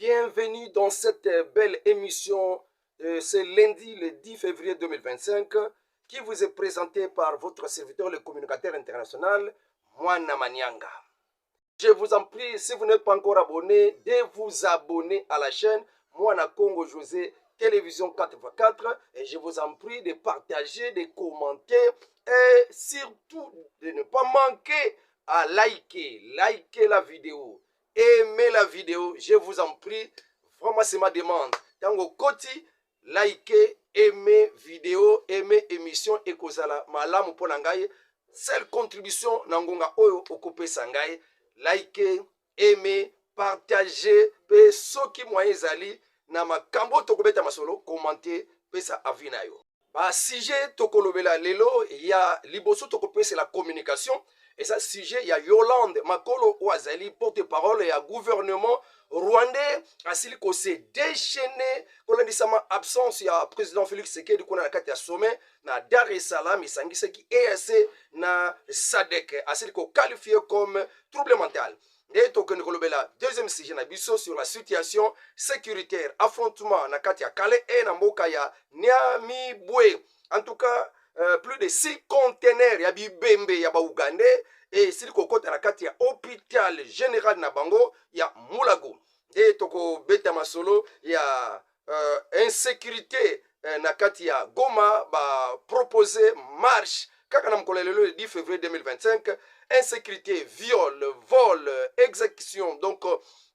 Bienvenue dans cette belle émission ce lundi, le 10 février 2025, qui vous est présentée par votre serviteur, le communicateur international, Mwana Manyanga. Je vous en prie, si vous n'êtes pas encore abonné, de vous abonner à la chaîne Mwana Congo José Télévision 4x4 et je vous en prie de partager, de commenter et surtout de ne pas manquer à liker la vidéo. Aimez la vidéo, je vous en prie, vraiment c'est ma demande. Tango Koti, likez, aimez vidéo, aimez émission et kozala malamu pona ngai. Seule contribution nangonga oyo okopé sangai. Likez, aimez, partagez, pe soki moyen zali na makambo tokobeta masolo, commentez, pe sa avina yo. Ba sujet tokolobela lelo ya liboso tokopé c'est la communication. Et ça, sujet, il y a Yolande Makolo Ouazali, porte-parole, et un gouvernement rwandais, asili ko se déchaîné, qu'on a dit ça ma absence, il y a président Félix Tshisekedi, qu'on a la sommet, na Dar es Salaam, il s'engage qui EAC, na SADC, asili ko qualifié comme trouble mental. Et donc, nous avons la deuxième sujet, sur la situation sécuritaire, affrontement, na Katia Kale, et na Mboka ya Niami Boué. En tout cas, plus de 6 conteneurs ya bibembe ya ba Ougandais et sili kokota na kati ya hôpital général na bango ya Mulago et toko beta masolo ya insécurité na kati ya Goma ba proposer marche kaka na mkolelo le 10 février 2025 insécurité viol vol exécution donc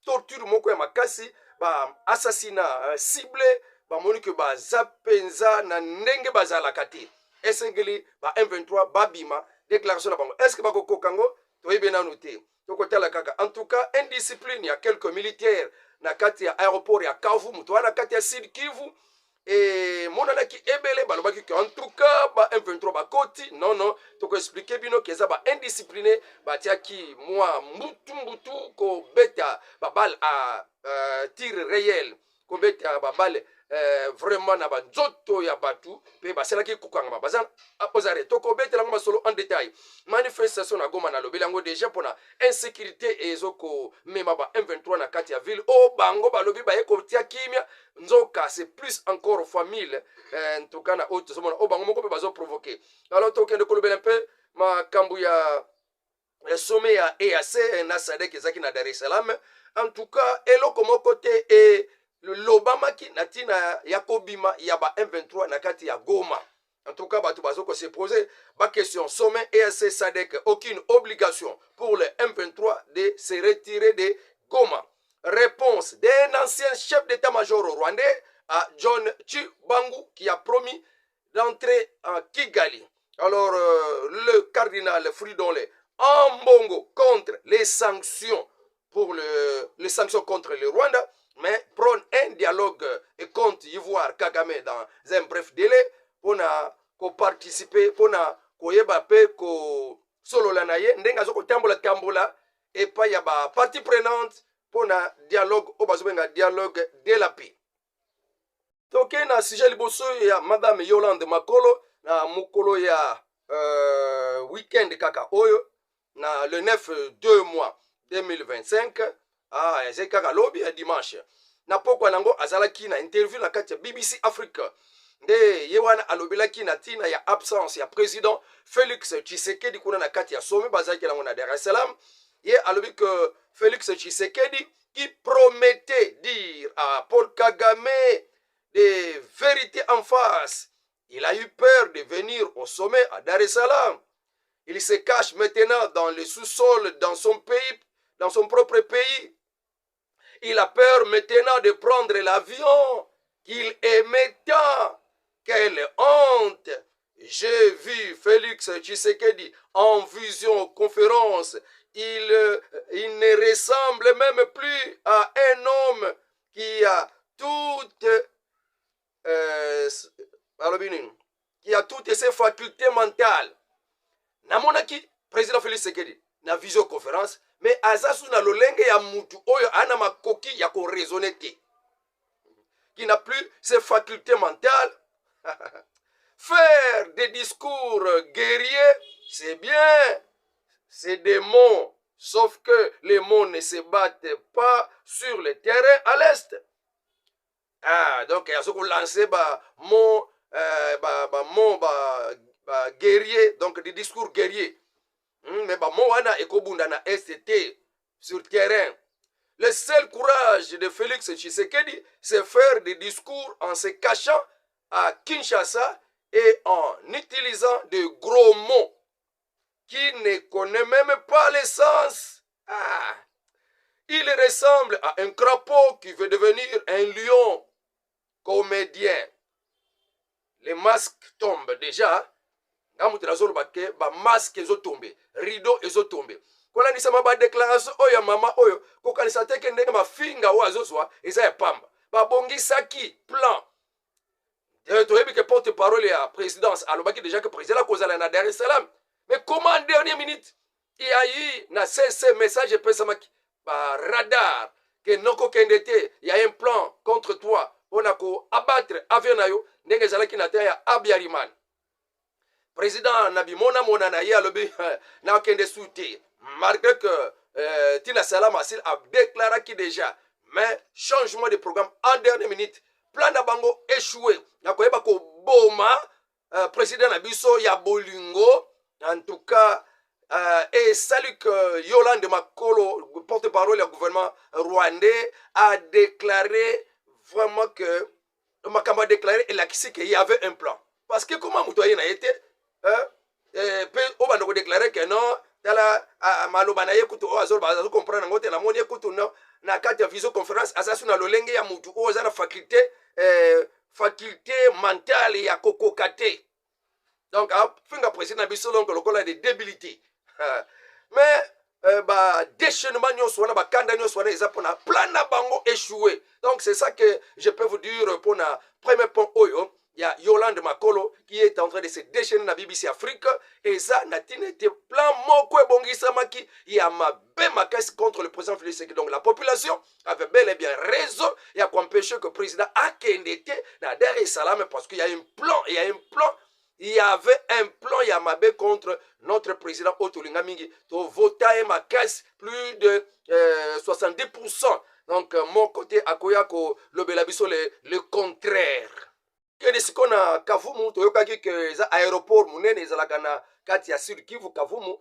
torture moko ya makasi ba assassinat ciblé ba monique ba zapenza na ndenge bazala kati esengeli ba M23 babima déclaration na bango. Est-ce que bako kokango toyebe na noté tokotala kaka en tout cas indiscipline il y a quelques militaires na kati ya aéroport ya Kavu mutwa na kati ya Sud Kivu et monana ki ebele balobaki que en tout cas ba M23 bakoti non toko expliquer bino que ça ba indiscipliné ba tiaki moi mbutu ko beta ba balle à tir réel ko beta ba balle vraiment na banzoto ya batu pe baselaki kokanga bazan opposare toko betela ngoma solo en détail manifestation na Goma na lobelango déjà pona insécurité ezoko mema ba M23 na kati ya ville o bango balobi ba eko tia kimia nzoka c'est plus encore famille en tout cas na autre somona o bango moko pe bazo provoquer alors toko de kolobela un peu ma kambu ya sommet ya EAC na SADC ezaki na Dar es Salaam en tout cas eloko moko te et l'Obama qui natina yakobima yaba M23 na kati ya Goma. En tout cas, batu bazoko se poser ba question sommet EAC SADC aucune obligation pour le M23 de se retirer de Goma. Réponse d'un ancien chef d'état-major rwandais à John Chibangu qui a promis d'entrer en Kigali. Alors le cardinal Fridolin Ambongo contre les sanctions pour les sanctions contre le Rwanda, mais prône un dialogue et compte y voir Kagame dans un bref délai pour participer, pour participer, pour solo la naye, ndenga zoko tambola, et pas y a ba partie prenante pour na dialogue, au bazobenga dialogue de la paix. Toke na sujet liboso ya Madame Yolande Makolo, na mukolo ya weekend kaka oyo, na le 9 mois 2025, c'est kaka lobby dimanche. Na pokwa nango azalaki na interview na kati ya BBC Africa. Nde yewana alobelaki na tina ya absence ya président Félix Tshisekedi kuna na kati ya sommet bazaki nango na Dar es Salaam. Ye alobi que Félix Tshisekedi qui promettait dire à Paul Kagame des vérités en face. Il a eu peur de venir au sommet à Dar es Salaam. Il se cache maintenant dans le sous-sol dans son pays, dans son propre pays. Il a peur maintenant de prendre l'avion qu'il aimait tant. Quelle honte! J'ai vu Félix Tshisekedi en visioconférence. Il ne ressemble même plus à un homme qui a toutes ses facultés mentales. Namonaki président Félix Tshisekedi na visioconférence mais azasu na lolenge ya mutu oyo ana makoki ya ko raisonner te qui n'a plus ses facultés mentales. Faire des discours guerriers c'est bien, c'est des mots Sauf que les mots ne se battent pas sur le terrain à l'est. Ah, donc, il y a ce qu'on lancé mot guerrier, donc des discours guerriers. Mais mot wana ekobunda na ST sur terrain. Le seul courage de Félix Tshisekedi, c'est faire des discours en se cachant à Kinshasa et en utilisant de gros mots qui ne connaît même pas le sens. Ah. Il ressemble à un crapaud qui veut devenir un lion comédien. Les masques tombent déjà. Masque ezotombe, rideau ezotombe. Kola nisema ba déclaration oyo mama oyo kokanisa teke ndenge mafinga oyo azozwa eza ya pamba. Babongisaki plan. Toyebi que porte-parole ya présidence alobaki déjà que président kozala na Dar es Salaam. Mais comment en dernière minute il y a eu na CC message pesamaki ba radar que noko kendete il y a un plan contre toi on a ko abattre avion na yo ndenge zalaki na terre ya Abiyarimana. Président Nabimona Monana ya lobi na kende souté malgré que Tina Salam Asil a déclaré qui déjà mais changement de programme en dernière minute plan na bango échoué na koyeba ko boma président Nabiso ya bolingo en tout cas et salut que Yolande Makolo porte-parole du gouvernement rwandais a déclaré vraiment que Makamba a déclaré et qu'il y avait un plan parce que comment Moutoyen a été on va nous déclarer que non tala maloba na ye kutu o azor baza comprendre ngote na moni kutu no na kati ya visioconférence asasu na lolenge ya mutu o za na faculté mentale ya kokokate donc finga président biso donc lokola de débilité mais déchaînement nyonso wana bakanda nyonso wana eza pona plan na bango échoué. Donc c'est ça que je peux vous dire pour na premier point oyo. Il y a Yolande Makolo qui est en train de se déchaîner dans BBC Afrique. Et ça, Natine était plan moko bongisamaki. Il y a ma belle macasse contre le président Félix Tshisekedi. Donc la population avait bel et bien raison. Il y a qu'empêcher que le président a kendete dans Dar es Salaam parce qu'il y a un plan. Il y a un plan. Il y avait un plan Yamabé contre notre président Otolinga Mingi. To vota et macasse plus de 70%. Donc mon côté Akoyako le Belabiso le contraire. Kende sikona Kavumu toyokaki ke eza aéroport munene ezalaka na kati ya Sud Kivu Kavumu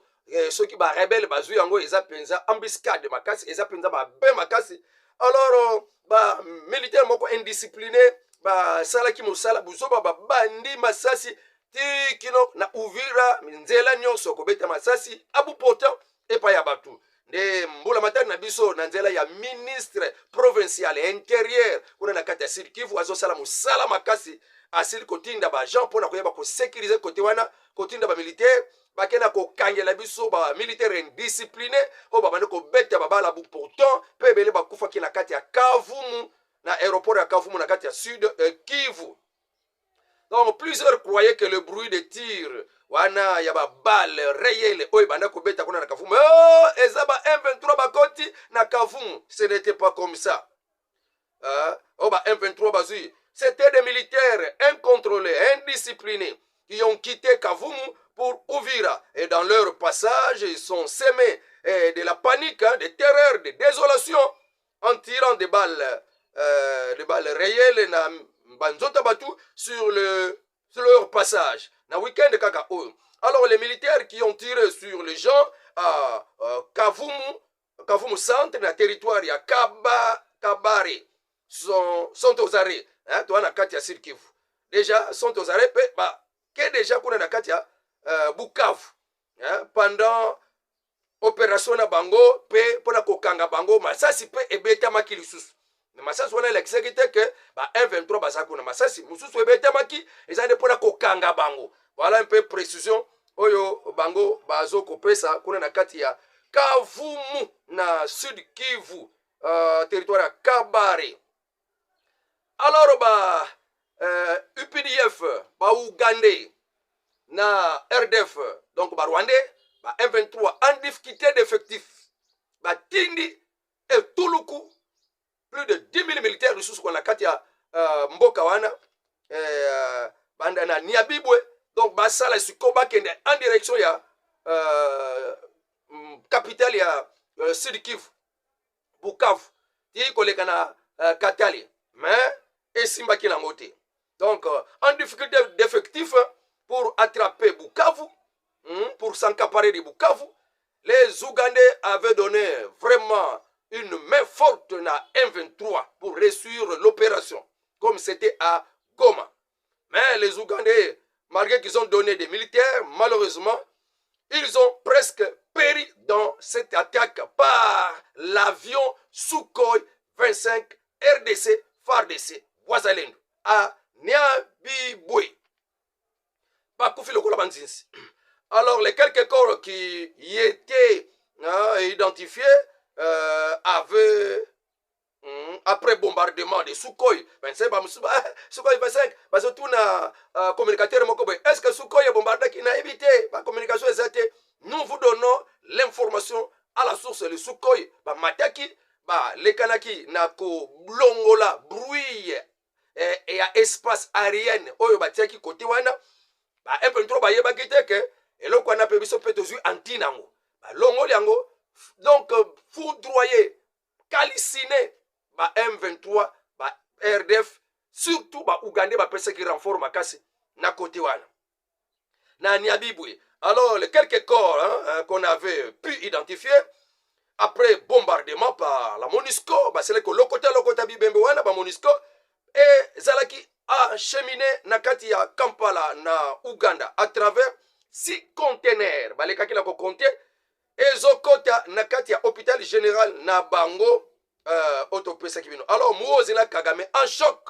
soki ba rebelle bazui yango eza penza embuscade makasi eza penza ba be makasi alors ba militaire moko indiscipliné ba salaki musala buzoba ba bandi masasi tikino na Uvira nzela nyonso kobeta masasi abu pourtant epa ya batu nde mbula matari na biso na nzela ya ministre provincial intérieur kuna na kati ya Sud Kivu azosala musala makasi asili kotinda ba gens pona koyeba ko sécuriser côté wana kotinda ba militaire bakena ko kangela biso ba militaire indiscipliné o ba bande ko beta babala bu pourtant pe bele bakufa ki na kati ya Kavumu na aéroport ya Kavumu na kati ya Sud Kivu. Donc plusieurs croyaient que le bruit de tir wana ya ba balle réel oy banda ko beta kuna na Kavumu ezaba M23 bakoti na Kavumu. Ce n'était pas comme ça. M23 bazui, c'était des militaires incontrôlés, indisciplinés qui ont quitté Kavumu pour Uvira et dans leur passage ils sont semés de la panique, de terreur, de désolation en tirant des balles réelles na banzota batu sur leur passage na week-end kaka oyo. Alors les militaires qui ont tiré sur les gens à Kavumu centre na territoire ya Kabare sont aux arrêts. Toi na kati ya Sud Kivu déjà sont aux arrêts que déjà kuna na kati ya Bukavu pendant opération na bango pe pona kokanga bango masasi pe ebeta maki lisusu mais masasi wana l'exécuté que M23 baza kuna masasi mususu ebeta maki ezande pona kokanga bango. Voilà un peu précision oyo bango bazo kopesa kuna na kati ya Kavumu na Sud Kivu territoire ya Kabare. Alors UPDF Ougandais na RDF donc Rwandais M23 en difficulté d'effectifs Tindi et Tuluku plus de 10 000 militaires ressources qu'on a kati ya mboka wana banda na Niabibwe donc basala sikoba kende en direction ya capitale ya Sud Kivu, Bukavu, ti koleka na Katali, mais esimbaki nango te. Donc en difficulté d'effectif pour attraper Bukavu, pour s'encaparer de Bukavu, les Ougandais avaient donné vraiment une main forte à M23 pour réussir l'opération, comme c'était à Goma. Mais les Ougandais, malgré qu'ils ont donné des militaires, malheureusement, ils ont presque péri dans cette attaque par l'avion Sukhoi 25 RDC FARDC Wazalendo à Niabibwe. Alors les quelques corps qui y étaient identifiés avaient après bombardement de Sukhoi 25, Sukhoi 25, parce que tout na communicateur, est-ce que Sukhoi a bombardé qui n'a évité la communication exacte? Nous vous donnons l'information à la source. Le Sukhoi, mataki, les kanaki, na ko blongola, bruit et à espace aérien, oyo batiaki côté wana, M23 ba yeba kite ke, et l'on a pu biso petozu antinango, longo liango, donc foudroyer, calciner, M23, RDF, surtout Ougandais, personne qui renforce makasi na côté wana. Na Niabibwe. Alors, les quelques corps qu'on avait pu identifier, après bombardement par la MONUSCO, c'est le côté Bibembe wana, MONUSCO, et Zalaki a cheminé na kati ya Kampala, na Ouganda, à travers 6 conteneurs. Les kaki la ko compter, et zokota na kati ya hôpital général na Bango, alors, Mouozina Kagame en choc.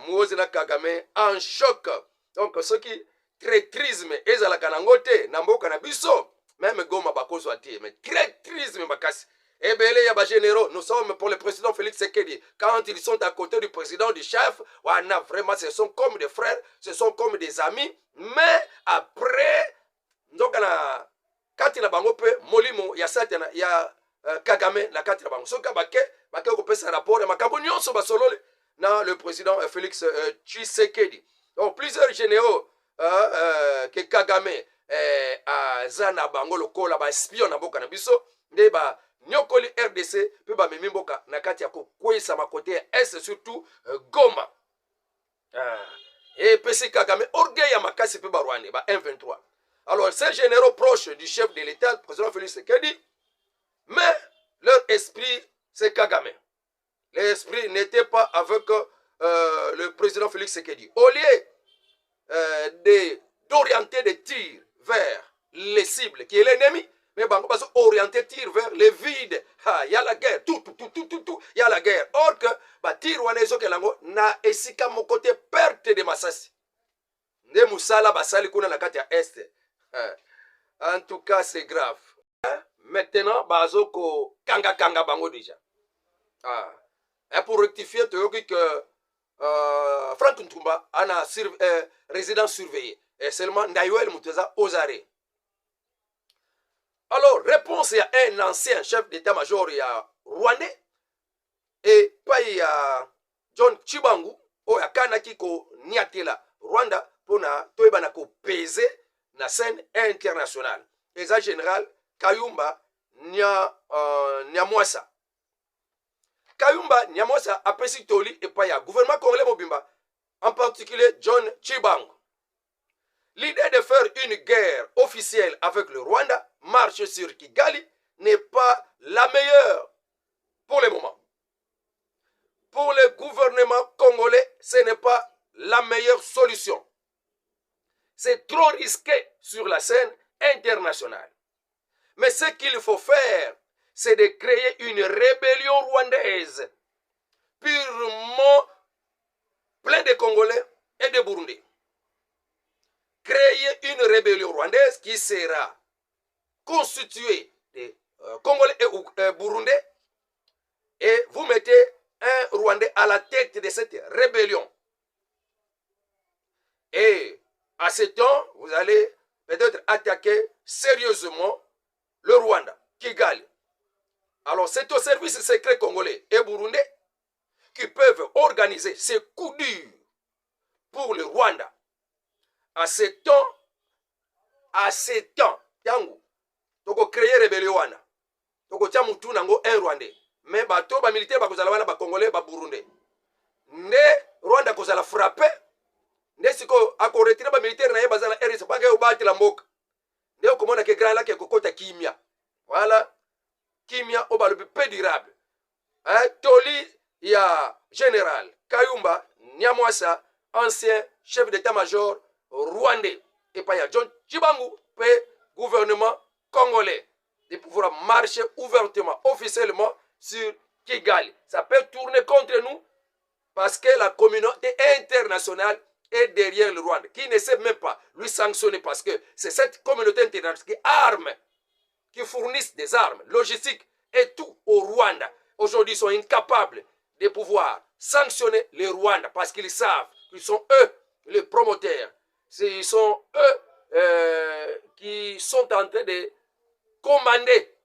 Mouozina Kagame en choc. Donc, ce qui traîtrisme et la kanangote, nambo kanabiso, même Goma Bakozo ati, mais traîtrisme bakasi. Et bien, il y a des généraux. Nous sommes pour le président Félix Tshisekedi. Quand ils sont à côté du président, du chef, wana, vraiment, ce sont comme des frères, ce sont comme des amis. Mais après, donc, quand il a bangope, Molimo, il y a certains, il y a Kagame na kati na bango soka bake ko pesa rapport makambo nyonso basolole na le président Félix Tshisekedi. Donc plusieurs généraux que Kagame azana bango lokola ba espion na boka na biso nde ba nyokoli RDC pe ba memi mboka na kati ya ko kwesa ma côté est surtout Goma. Et PC Kagame orgueil ya makasi pe ba Rwanda ba M23. Alors ces généraux proches du chef de l'État, président Félix Tshisekedi, mais leur esprit, c'est Kagame. L'esprit n'était pas avec le président Félix Tshisekedi. Au lieu d'orienter des tirs vers les cibles, qui est l'ennemi, mais Bango va orienter tir vers les vides. Il y a la guerre, tout, il y a la guerre. Or que, tir wanezo kelango, na esika mon côté perte de Masasi. Ne musala basali kuna na kati ya Est. En tout cas, c'est grave. Maintenant, bazoko kanga bango déjà. Et pour rectifier, tu dis que Franck Ntumba a un résident surveillé. Et seulement Ndayoel Mouteza aux arrêts. Alors, réponse à un ancien chef d'état-major rwandais. Et pas il y a John Chibangu, ou ya Kanaki ko niatela Rwanda pour na toebana ko peser na scène internationale. Et ça général Kayumba Nyamwasa. Kayumba Nyamwasa a pesi toli et pas ya gouvernement congolais mobimba, en particulier John Chibangu. L'idée de faire une guerre officielle avec le Rwanda, marche sur Kigali, n'est pas la meilleure pour le moment. Pour le gouvernement congolais, ce n'est pas la meilleure solution. C'est trop risqué sur la scène internationale. Mais ce qu'il faut faire, c'est de créer une rébellion rwandaise, purement plein de Congolais et de Burundais. Créer une rébellion rwandaise qui sera constituée de Congolais et Burundais, et vous mettez un Rwandais à la tête de cette rébellion. Et à ce temps, vous allez peut-être attaquer sérieusement le Rwanda, Kigali. Alors c'est au service secret congolais et burundais qui peuvent organiser ces coups durs pour le Rwanda. À ce temps, Tangu, toko créer rébellion wana toko tia mutu nango un rwandais mais bato ba militaire bakozala wana ba congolais ba burundais nde Rwanda kozala frappé nde siko ako retirer ba militaire na ye bazala RDC pa ke obatela mboka nde okomona ke grand lac ekokota kimia voilà kimia obalobi peu durable toli ya général Kayumba Nyamwasa ancien chef d'état-major rwandais et pas ya John Chibangu pe gouvernement congolais de pouvoir marcher ouvertement officiellement sur Kigali. Ça peut tourner contre nous parce que la communauté internationale est derrière le Rwanda, qui ne sait même pas lui sanctionner parce que c'est cette communauté internationale qui arme, qui fournissent des armes, logistiques et tout au Rwanda. Aujourd'hui, ils sont incapables de pouvoir sanctionner le Rwanda parce qu'ils savent qu'ils sont eux les promoteurs. Ils sont eux qui sont en train de commander.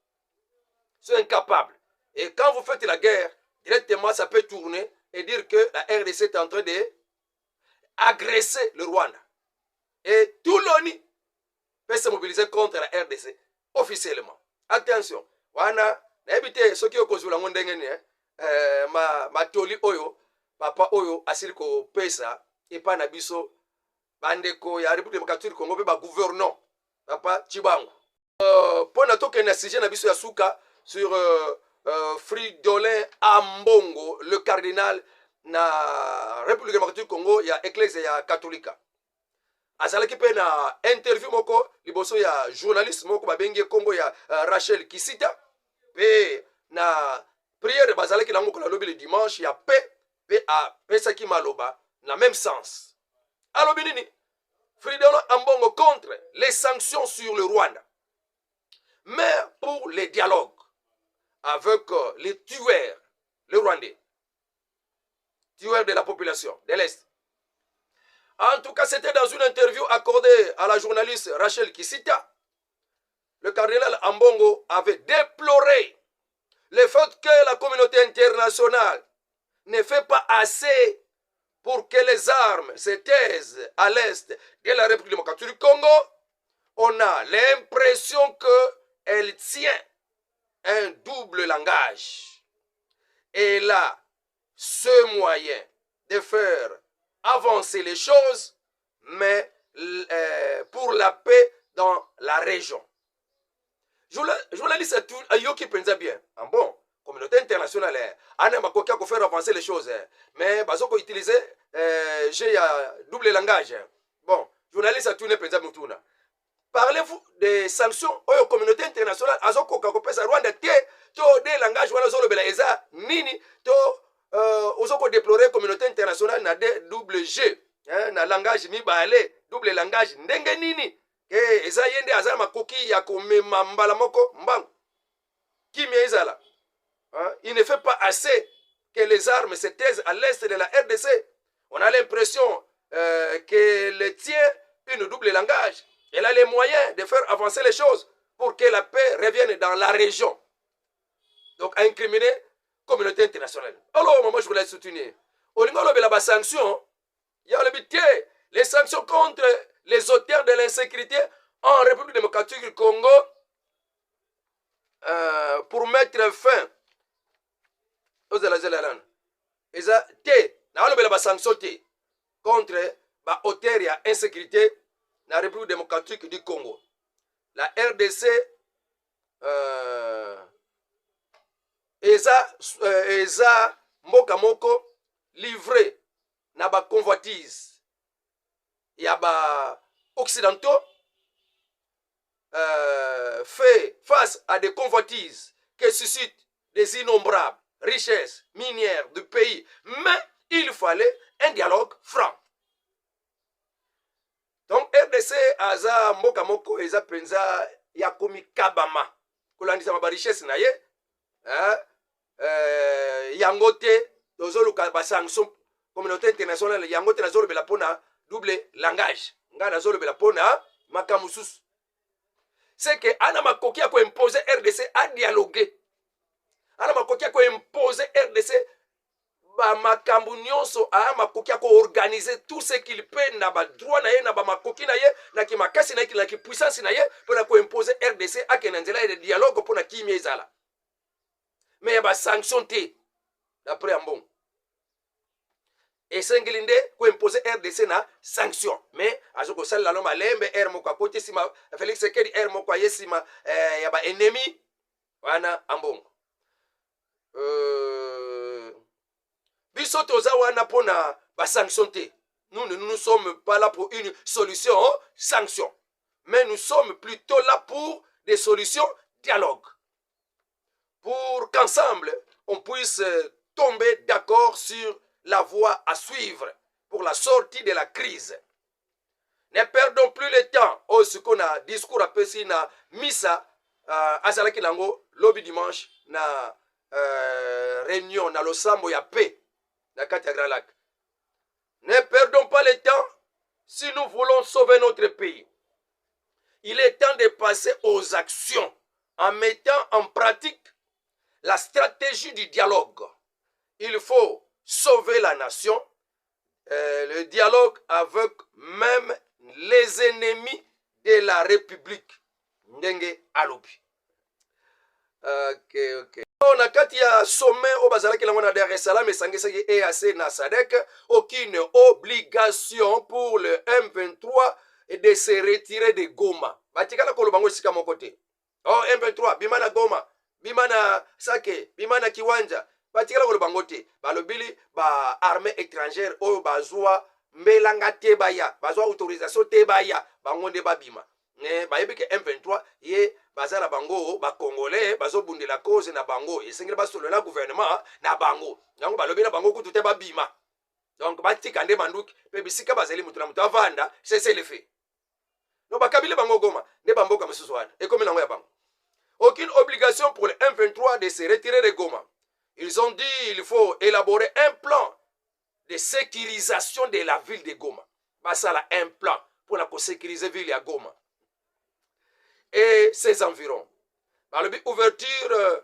Ils sont incapables. Et quand vous faites la guerre, directement, ça peut tourner et dire que la RDC est en train d'agresser le Rwanda. Et tout l'ONU peut se mobiliser contre la RDC officiellement. Attention, wana naebite soki okozula ngondenge ni matoli oyo papa oyo asili ko pesa epa na biso bandeko ya République démocratique du Congo pe ba gouverneur papa Chibangu. Pona toke na sujet na biso ya suka sur Fridolin Ambongo, le cardinal na République démocratique du Congo ya église ya katolika. Azalaki pe na interview moko liboso ya journaliste moko babengi kombo ya Rachel Kisita pe na prière bazalaki nango kola lobi le dimanche ya pe a pesaki maloba na même sens. Alobi nini? Fridolin Ambongo contre les sanctions sur le Rwanda, mais pour les dialogues avec les tueurs, les Rwandais, tueurs de la population de l'Est. En tout cas, c'était dans une interview accordée à la journaliste Rachel Kisita. Le cardinal Ambongo avait déploré le fait que la communauté internationale ne fait pas assez pour que les armes se taisent à l'est de la République démocratique du Congo. On a l'impression qu'elle tient un double langage. Et là, ce moyen de faire avancer les choses, mais pour la paix dans la région. Journaliste Ayoki pense bien. Bon, communauté internationale, on a faire avancer les choses, mais ils ont utilisé j'ai double langage. Bon, journaliste a tourné pense bien. Parlez-vous des sanctions aux communautés internationales à Rwanda to des langages wana zolo bela eza nini to ozoko déplorer communauté internationale na double G na langage mibale double langage ndenge nini ke eza yende azala makoki ya komema mbala moko mbangu kimia ezala il ne fait pas assez que les armes se taisent à l'est de la RDC. On a l'impression qu'elle tient une double langage. Elle a les moyens de faire avancer les choses pour que la paix revienne dans la région. Donc, à incriminer la communauté internationale. Alors, moi, je voulais soutenir. Au niveau de la sanction, il y a les sanctions contre les auteurs de l'insécurité en République démocratique du Congo pour mettre fin aux élections. Ils ont sanctions contre les auteurs de l'insécurité la République démocratique du Congo. La RDC eza mboka moko livré na ba convoitise ya ba occidentaux fait face à des convoitises qui suscitent des innombrables richesses minières du pays, mais il fallait un dialogue franc. Donc RDC aza mboka moko eza penza ya komi kabama kolandisa ba richesse na ye yango te tozoluka ba sanction communauté internationale yango te nazolobela pona double langage nga nazolobela pona makamususu c'est que ana makoki ya ko imposer RDC à dialoguer ana makoki ya ko imposer RDC ba makambo nyonso aya makoki ya koorganize tout ce qu'il peut na badroit na ye na bamakoki na ye na kimakasi na ye na kipuissance na ye mpo na koimpose RDC akende na nzela ya dialogue mpo na kimia ezala me ya basanction te d'après ya mbongo esengeli nde koimpose RDC na sanction me azo kosalela no malembe r moko akoti nsima Félix Tshisekedi r moko aye nsima ya baennemi wana ambongo biso toza wana mpona basanction te. Nous ne sommes pas là pour une solution sanction, mais nous sommes plutôt là pour des solutions dialogue, pour qu'ensemble on puisse tomber d'accord sur la voie à suivre pour la sortie de la crise. Ne perdons plus le temps. Oh, ce qu'on a discours à Pessi na misa azalaki nango lobby dimanche na réunion na losambo ya paix na kati ya Grand Lac. Ne perdons pas le temps si nous voulons sauver notre pays. Il est temps de passer aux actions en mettant en pratique la stratégie du dialogue. Il faut sauver la nation, le dialogue avec même les ennemis de la République. Ndenge alobi. Ok. Na kati ya sommet au bazalaki lango na Dar es Salaam esangisaki EAC na SADC, aucune obligation pour le M23 de se retirer de Goma. Batikala kolo bango sika moko te. Oh M23 bimana Goma, bimana Sake, bimana Kiwanja. Batikala kolo bango te. Balobili ba armée étrangère oyo bazwa mbelanga te baya, bazwa autorisation te baya, bango nde babima. Bayebi ke M23 ye bazala bango ba congolais bazo bundela cause na bango esengeli basolo na gouvernement na bango yango balobi na bango kutu te babima donc batika nde manduki pe bisika bazali mutu na mutu avanda c'est le fait no bakabile bango Goma nde bamboka misusu wana ekomi nango ya bango. Aucune obligation pour le M23 de se retirer de Goma. Ils ont dit il faut élaborer un plan de sécurisation de la ville de Goma. Basala un plan pour la sécuriser ville ya Goma et ses environs. Par l'ouverture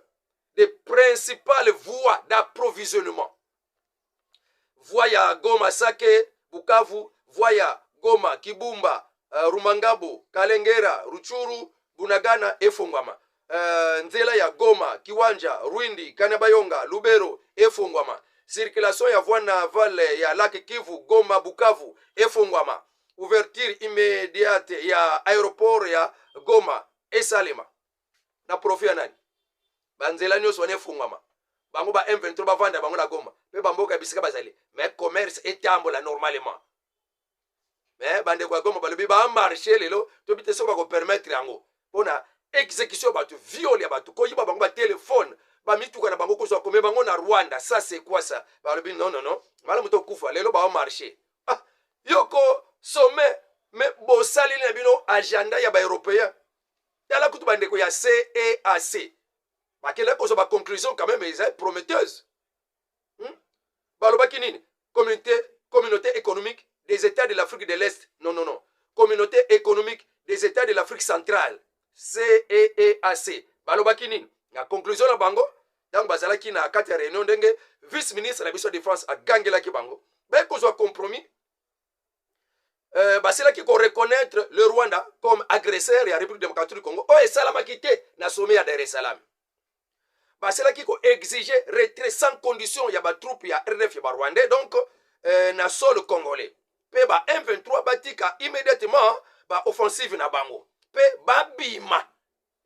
des principales voies d'approvisionnement. Voie ya Goma Sake, Bukavu, voie ya Goma, Kibumba, Rumangabo, Kalengera, Ruchuru, Bunagana et Fongwama. Nzela ya Goma, Kiwanja, Rwindi, Kanabayonga, Lubero et Fongwama. Circulation ya voie navale ya Lac Kivu, Goma, Bukavu et Fongwama. Ouverture immédiate ya aéroport ya Goma et Salema. Na profit ya nani? Banzela nyonso wane fungwama. Bango ba M23 bavanda bango na Goma. Pe bamboka bisika bazali. Mais commerce etambola normalement. Mais bande kwa Goma balobi ba marché lelo to bite so ba ko permettre yango. Pona exécution batu viol ya batu ko yiba bango ba téléphone. Ba mituka na bango ko so komé bango na Rwanda. Ça c'est quoi ça? Balobi non. Mala muto kufa lelo ba marché. Ah, yoko sommet mais bosali na bino agenda ya ba européen. Yala kutu bandeko ya CEAC. Bakela kozo ba conclusion quand même est prometteuse. Balobaki nini? Communauté économique des États de l'Afrique de l'Est. Non. Communauté économique des États de l'Afrique centrale. CEAC. Balobaki nini? Na conclusion na bango, donc bazalaki na kati ya réunion ndenge vice-ministre na biso de France a gangela ki bango. Ba kozo compromis. Basila qui reconnaître le Rwanda comme agresseur et la République démocratique du Congo. Oh, et Salama quitté na sommet à Dar es Salaam. Basila qui exiger retrait sans condition ya ba troupe ya RDF ya ba Rwandais donc na sol congolais. Pe ba M23 batika immédiatement ba offensive na bango. Pe ba bima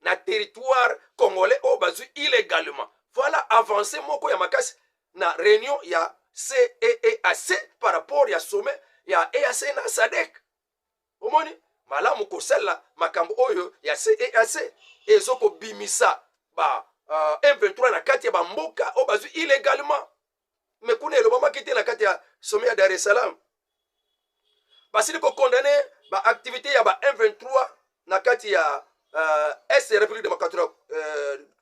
na territoire congolais au bazu illégalement. Voilà avancé moko ya makasi na réunion ya CEAC par rapport ya sommet ya EAC na SADC. Omoni malamu kosala makambo oyo ya CEAC ezoko bimisa ba M23 na kati ya bamboka o bazu illégalement. Mais kuna elobama kite na kati ya sommet ya Dar es Salaam. Basili ko condamner ba activité ya ba M23 na kati ya Est République démocratique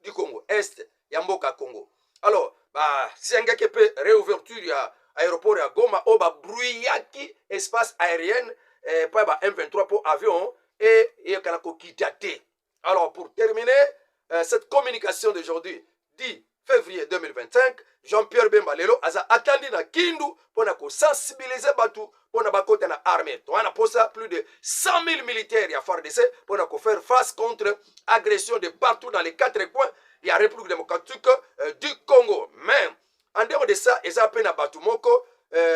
du Congo, Est ya mboka Congo. Alors ba sianga kepe réouverture ya aéroport ya Goma o ba bruyaki espace aérien pa ba M23 pour avion et kanako kitate. Alors pour terminer cette communication d'aujourd'hui dit février 2025, Jean-Pierre Bemba lelo aza attendi na kindu pona ko sensibiliser batu pona bakota na armée. Toana posa plus de 100 000 militaires ya FARDC pona ko faire face contre agression de partout dans les quatre coins ya République démocratique du Congo. Mais en dehors de ça, eza pe na batu moko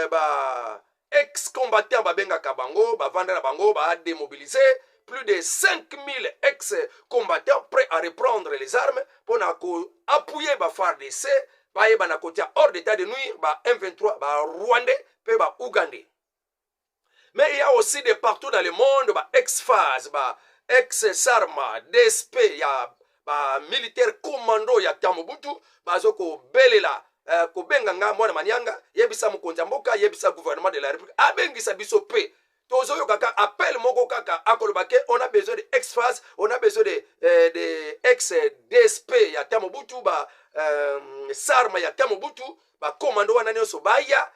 ba ex-combattants babengaka bango, bavandela bango, ba démobiliser. Plus de 5000 ex-combattants prêts à reprendre les armes pour appuyer les FARDC, na côté hors d'état de nuire, M23, Rwandais, puis Ougandais. Mais il y a aussi des partout dans le monde, ex-phase, ex-sarma, DSP, il y a militaire commando, il y a Tamobutu, bazoko belela, ko benganga mwana manyanga, yebisa mukonzi mboka, yebisa gouvernement de la République, abengisa biso pe. Tozoyo kaka appel moko kaka akolobake, on a besoin de ex-phase, on a besoin de ex-DSP ya Tamobutu, sarma ya Tamobutu, commando wana nyonso baya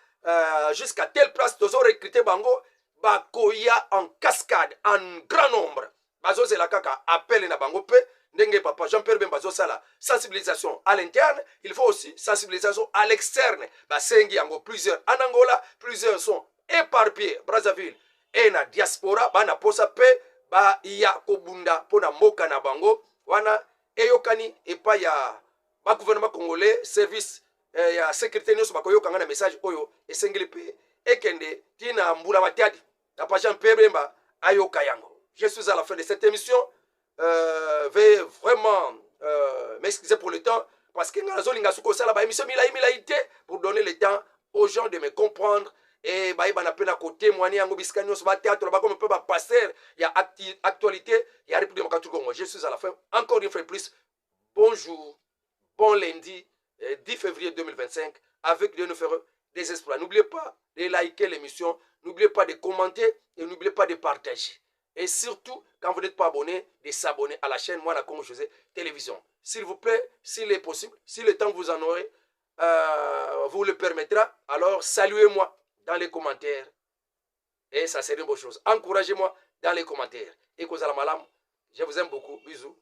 jusqu'à telle place tozo recruter bango bakoya en cascade en grand nombre. Bazo c'est la kaka appel na bango pe ndenge papa Jean-Pierre Bemba zo sala sensibilisation à l'interne, il faut aussi sensibilisation à l'externe. Basengi yango plusieurs en Angola, plusieurs sont éparpillés Brazzaville et na diaspora bana posa pe ba ya kobunda pona moka na bango wana eyokani epa ya ba gouvernement congolais service ya sécurité nyonso bakoyoka na message oyo esengeli pe ekende tina mbula matadi na pa Jean-Pierre Bemba ayoka yango. Je suis à la fin de cette émission. Veuillez vraiment m'excuser pour le temps parce que nous avons émission pour donner le temps aux gens de me comprendre et témoigner en théâtre comme peu passer il y a actualité il y a République démocratique du Congo. Je suis à la fin encore une fois plus. Bonjour, bon lundi 10 février 2025 avec Dieu nous fera des espoirs. N'oubliez pas de liker l'émission, n'oubliez pas de commenter et n'oubliez pas de partager. Et surtout, quand vous n'êtes pas abonné, de s'abonner à la chaîne Moi la Congo José Télévision. S'il vous plaît, s'il est possible, si le temps vous en aurez, vous le permettra, alors saluez-moi dans les commentaires. Et ça serait une bonne chose. Encouragez-moi dans les commentaires. Et Kozala Malam, je vous aime beaucoup. Bisous.